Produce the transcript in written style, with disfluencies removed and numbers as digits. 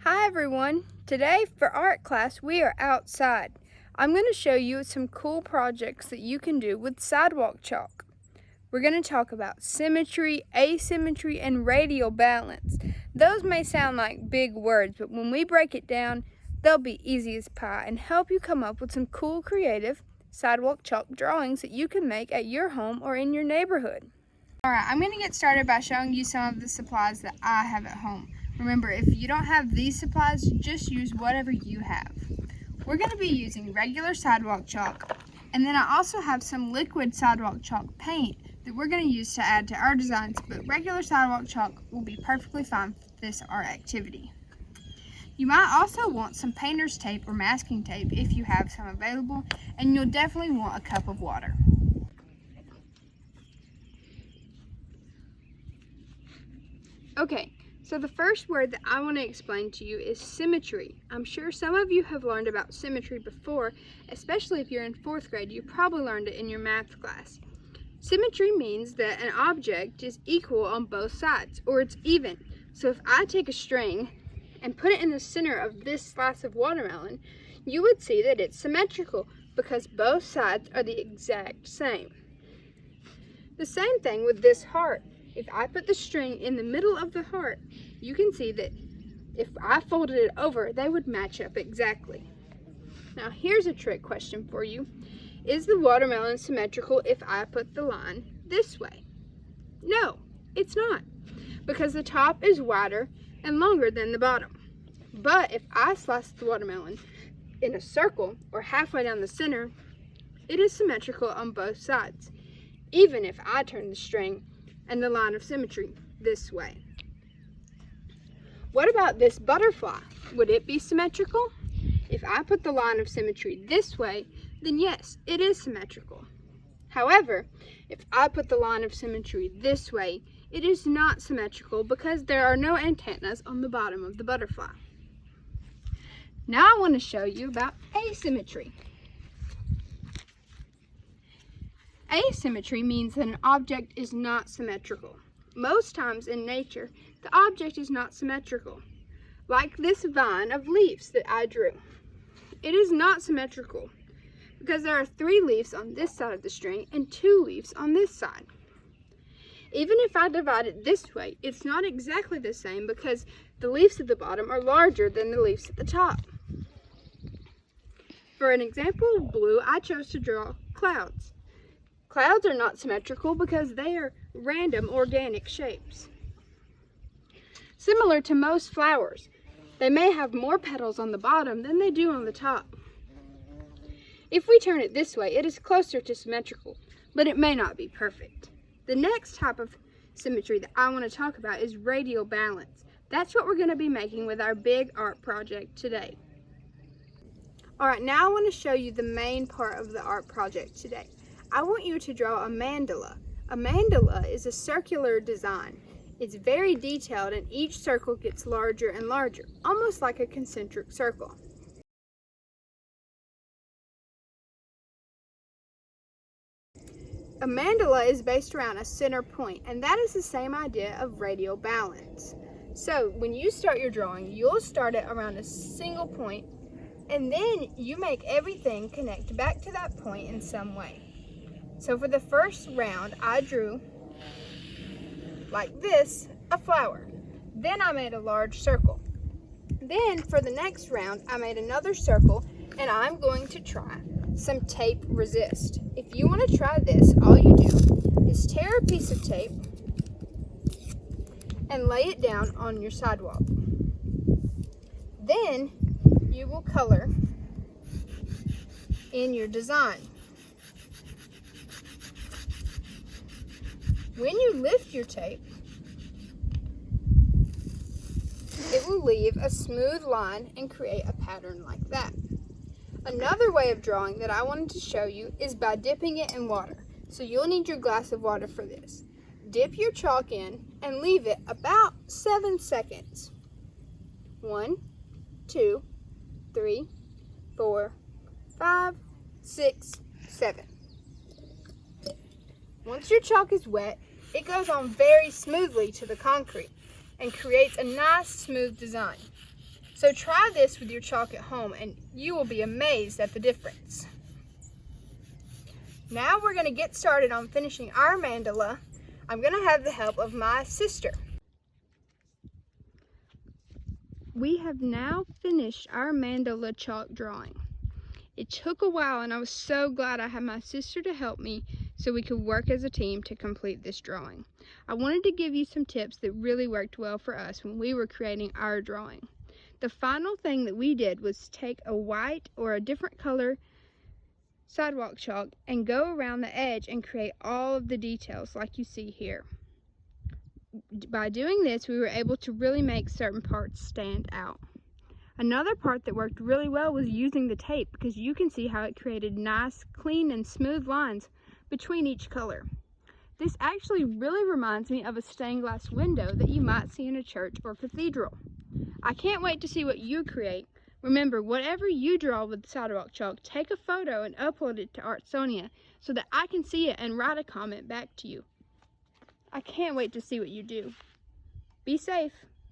Hi everyone! Today for art class we are outside. I'm going to show you some cool projects that you can do with sidewalk chalk. We're going to talk about symmetry, asymmetry, and radial balance. Those may sound like big words, but when we break it down, they'll be easy as pie and help you come up with some cool, creative sidewalk chalk drawings that you can make at your home or in your neighborhood. Alright, I'm going to get started by showing you some of the supplies that I have at home. Remember, if you don't have these supplies, just use whatever you have. We're going to be using regular sidewalk chalk, and then I also have some liquid sidewalk chalk paint that we're going to use to add to our designs, but regular sidewalk chalk will be perfectly fine for this art activity. You might also want some painter's tape or masking tape if you have some available, and you'll definitely want a cup of water. Okay, so the first word that I want to explain to you is symmetry. I'm sure some of you have learned about symmetry before, especially if you're in 4th grade. You probably learned it in your math class. Symmetry means that an object is equal on both sides, or it's even. So if I take a string and put it in the center of this slice of watermelon, you would see that it's symmetrical because both sides are the exact same. The same thing with this heart. If I put the string in the middle of the heart, you can see that if I folded it over, they would match up exactly. Now here's a trick question for you. Is the watermelon symmetrical if I put the line this way? No, it's not, because the top is wider and longer than the bottom. But if I slice the watermelon in a circle or halfway down the center, it is symmetrical on both sides, even if I turn the string and the line of symmetry this way. What about this butterfly? Would it be symmetrical? If I put the line of symmetry this way, then yes, it is symmetrical. However, if I put the line of symmetry this way, it is not symmetrical because there are no antennas on the bottom of the butterfly. Now I want to show you about asymmetry. Asymmetry means that an object is not symmetrical. Most times in nature, the object is not symmetrical. Like this vine of leaves that I drew. It is not symmetrical because there are 3 leaves on this side of the string and 2 leaves on this side. Even if I divide it this way, it's not exactly the same because the leaves at the bottom are larger than the leaves at the top. For an example of blue, I chose to draw clouds. Clouds are not symmetrical because they are random organic shapes. Similar to most flowers, they may have more petals on the bottom than they do on the top. If we turn it this way, it is closer to symmetrical, but it may not be perfect. The next type of symmetry that I want to talk about is radial balance. That's what we're going to be making with our big art project today. Alright, now I want to show you the main part of the art project today. I want you to draw a mandala. A mandala is a circular design. It's very detailed and each circle gets larger and larger, almost like a concentric circle. A mandala is based around a center point, and that is the same idea of radial balance. So when you start your drawing, you'll start it around a single point, and then you make everything connect back to that point in some way. So for the first round, I drew, like this, a flower. Then I made a large circle. Then for the next round, I made another circle, and I'm going to try some tape resist. If you want to try this, all you do is tear a piece of tape and lay it down on your sidewalk. Then you will color in your design. When you lift your tape, it will leave a smooth line and create a pattern like that. Another way of drawing that I wanted to show you is by dipping it in water. So you'll need your glass of water for this. Dip your chalk in and leave it about 7 seconds. 1, 2, 3, 4, 5, 6, 7. Once your chalk is wet, it goes on very smoothly to the concrete and creates a nice smooth design. So try this with your chalk at home and you will be amazed at the difference. Now we're going to get started on finishing our mandala. I'm going to have the help of my sister. We have now finished our mandala chalk drawing. It took a while and I was so glad I had my sister to help me so we could work as a team to complete this drawing. I wanted to give you some tips that really worked well for us when we were creating our drawing. The final thing that we did was take a white or a different color sidewalk chalk and go around the edge and create all of the details like you see here. By doing this, we were able to really make certain parts stand out. Another part that worked really well was using the tape, because you can see how it created nice, clean, and smooth lines between each color. This actually really reminds me of a stained glass window that you might see in a church or cathedral. I can't wait to see what you create. Remember, whatever you draw with sidewalk chalk, take a photo and upload it to Artsonia so that I can see it and write a comment back to you. I can't wait to see what you do. Be safe.